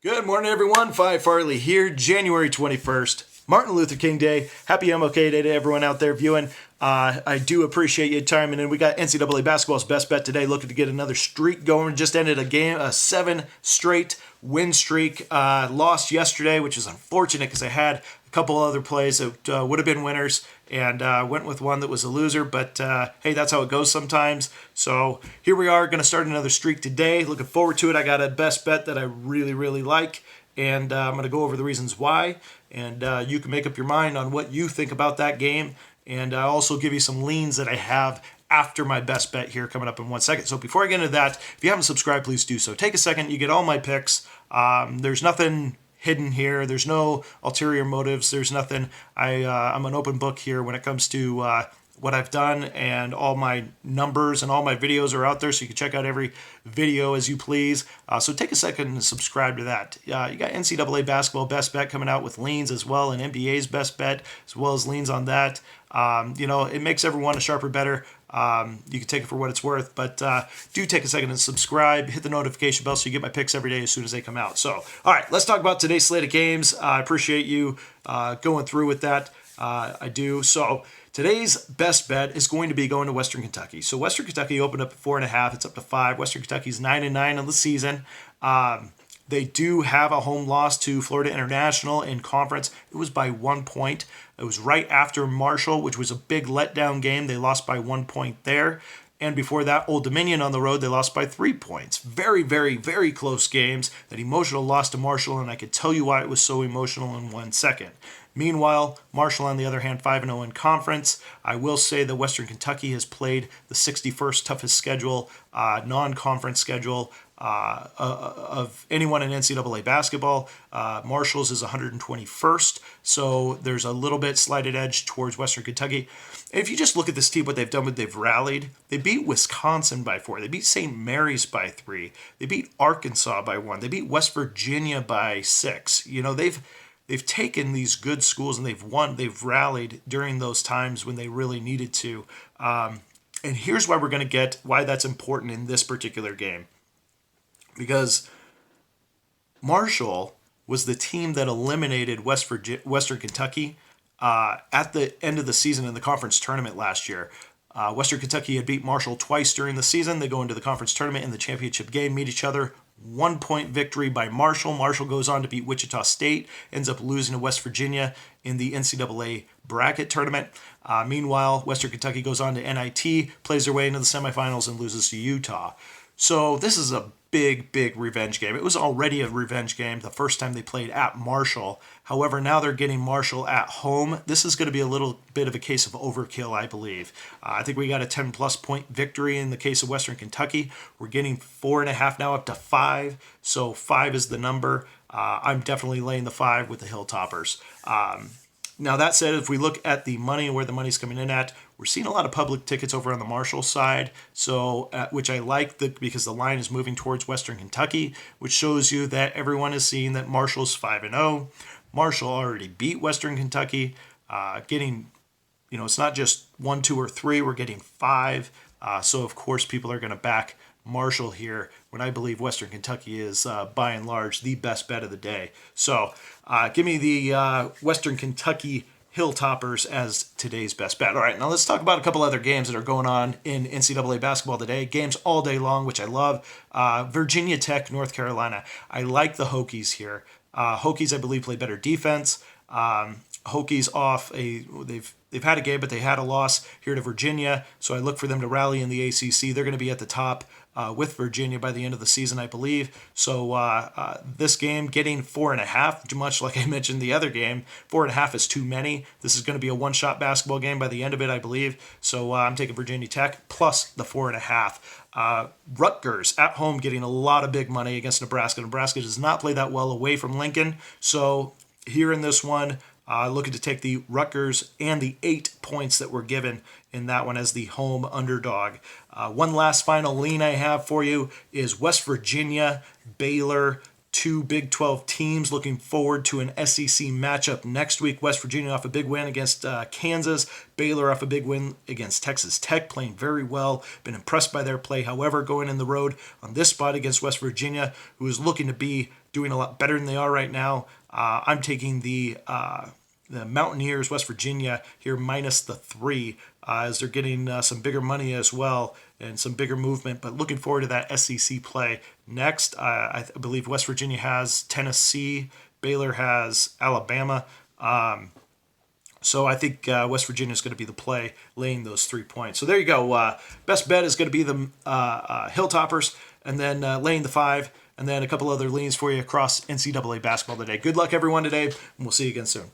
Good morning, everyone. Phi Farley here, January 21st, Martin Luther King Day. Happy MLK Day to everyone out there viewing. I do appreciate you chiming in. We got NCAA basketball's best bet today, looking to get another streak going. Just ended a 7 straight win streak. Lost yesterday, which is unfortunate because I had a couple other plays that would have been winners, and went with one that was a loser. But hey, that's how it goes sometimes. So here we are, going to start another streak today. Looking forward to it. I got a best bet that I really, really like, and I'm going to go over the reasons why. And you can make up your mind on what you think about that game. And I'll also give you some leans that I have after my best bet here coming up in 1 second. So before I get into that, if you haven't subscribed, please do so. Take a second. You get all my picks. There's nothing hidden here. There's no ulterior motives. There's nothing. I'm an open book here when it comes to what I've done, and all my numbers and all my videos are out there, so you can check out every video as you please. So take a second and subscribe to that. You got NCAA basketball best bet coming out with leans as well, and NBA's best bet as well as leans on that. It makes everyone a sharper, better. You can take it for what it's worth, but do take a second and subscribe. Hit the notification bell so you get my picks every day as soon as they come out. So, all right, let's talk about today's slate of games. I appreciate you going through with that. I do. So today's best bet is going to be going to Western Kentucky. So Western Kentucky opened up at 4.5. It's up to 5. Western Kentucky's 9-9 on the season. They do have a home loss to Florida International in conference. It was by 1 point. It was right after Marshall, which was a big letdown game. They lost by 1 point there. And before that, Old Dominion on the road, they lost by 3 points. Very, very, very close games. That emotional loss to Marshall, and I could tell you why it was so emotional in 1 second. Meanwhile, Marshall, on the other hand, 5-0 in conference. I will say that Western Kentucky has played the 61st toughest schedule, non-conference schedule of anyone in NCAA basketball. Marshall's is 121st, so there's a little bit slighted edge towards Western Kentucky. And if you just look at this team, what they've done, they've rallied. They beat Wisconsin by 4. They beat St. Mary's by 3. They beat Arkansas by 1. They beat West Virginia by 6. They've taken these good schools and they've won. They've rallied during those times when they really needed to. And here's why we're going to get why that's important in this particular game. Because Marshall was the team that eliminated Western Kentucky at the end of the season in the conference tournament last year. Western Kentucky had beat Marshall twice during the season. They go into the conference tournament in the championship game, meet each other. 1 point victory by Marshall. Marshall goes on to beat Wichita State, ends up losing to West Virginia in the NCAA bracket tournament. Meanwhile, Western Kentucky goes on to NIT, plays their way into the semifinals, and loses to Utah. So this is a big, big revenge game. It was already a revenge game the first time they played at Marshall. However, now they're getting Marshall at home. This is going to be a little bit of a case of overkill, I believe. I think we got a 10-plus point victory in the case of Western Kentucky. We're getting 4.5 now up to 5. So 5 is the number. I'm definitely laying the 5 with the Hilltoppers. Now, that said, if we look at the money and where the money's coming in at, we're seeing a lot of public tickets over on the Marshall side, so which I like because the line is moving towards Western Kentucky, which shows you that everyone is seeing that Marshall's 5-0. Marshall already beat Western Kentucky, getting, it's not just 1, 2, or 3, we're getting 5. So, of course, people are going to back Marshall here when I believe Western Kentucky is, by and large, the best bet of the day. So give me the Western Kentucky Hilltoppers as today's best bet. All right, now let's talk about a couple other games that are going on in NCAA basketball today. Games all day long, which I love. Virginia Tech, North Carolina. I like the Hokies here. Hokies, I believe, play better defense. Hokies they've had a game, but they had a loss here to Virginia, so I look for them to rally in the ACC. They're going to be at the top with Virginia by the end of the season, I believe. So this game getting 4.5, much like I mentioned the other game, 4.5 is too many. This is going to be a one-shot basketball game by the end of it, I believe. So I'm taking Virginia Tech plus the 4.5. Rutgers at home getting a lot of big money against Nebraska. Nebraska does not play that well away from Lincoln, so here in this one, looking to take the Rutgers and the 8 points that were given in that one as the home underdog. One last final lean I have for you is West Virginia, Baylor, 2 Big 12 teams. Looking forward to an SEC matchup next week. West Virginia off a big win against Kansas. Baylor off a big win against Texas Tech, playing very well. Been impressed by their play. However, going in the road on this spot against West Virginia, who is looking to be doing a lot better than they are right now. I'm taking the Mountaineers, West Virginia here minus the 3 as they're getting some bigger money as well and some bigger movement. But looking forward to that SEC play next. I believe West Virginia has Tennessee, Baylor has Alabama. So I think West Virginia is going to be the play, laying those 3 points. So there you go. Best bet is going to be the Hilltoppers, and then laying the 5, and then a couple other leans for you across NCAA basketball today. Good luck, everyone, today, and we'll see you again soon.